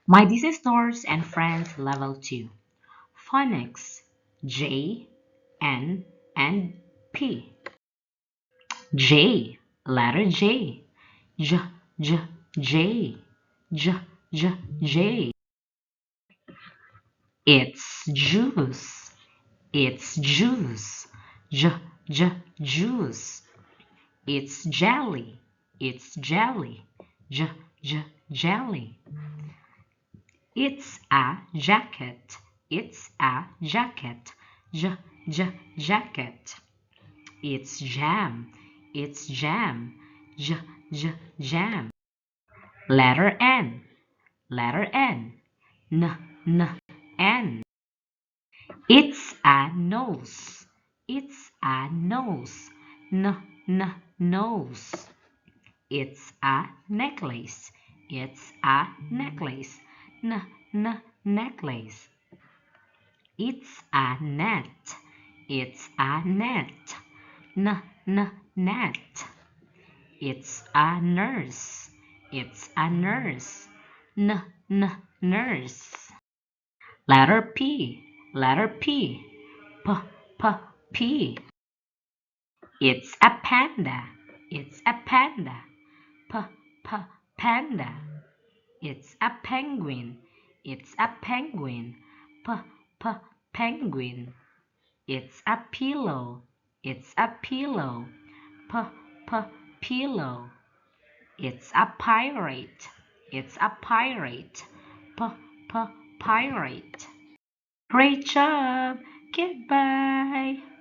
My DC Stars and Friends Level 2. Phonics J, N, and P. J. Letter J. J, J, J. J, J, J. It's juice. It's juice. J, J, juice. It's jelly. It's jelly. J, J, jelly. It's a jacket. It's a jacket. J, J, jacket. It's jam. It's jam. J, J, jam. Letter N. Letter N. N, N, N. It's a nose. It's a nose. N, N, nose. It's a necklace. It's a necklace. N, N, necklace. It's a net. It's a net. N, N, net. It's a nurse. It's a nurse. N, N, nurse. Letter P. Letter P. P, P, P. It's a panda. It's a panda. P, P, panda. It's a penguin. It's a penguin. P, P, penguin. It's a pillow. It's a pillow. P, P, pillow. It's a pirate. It's a pirate. P, P, pirate. Great job. Goodbye.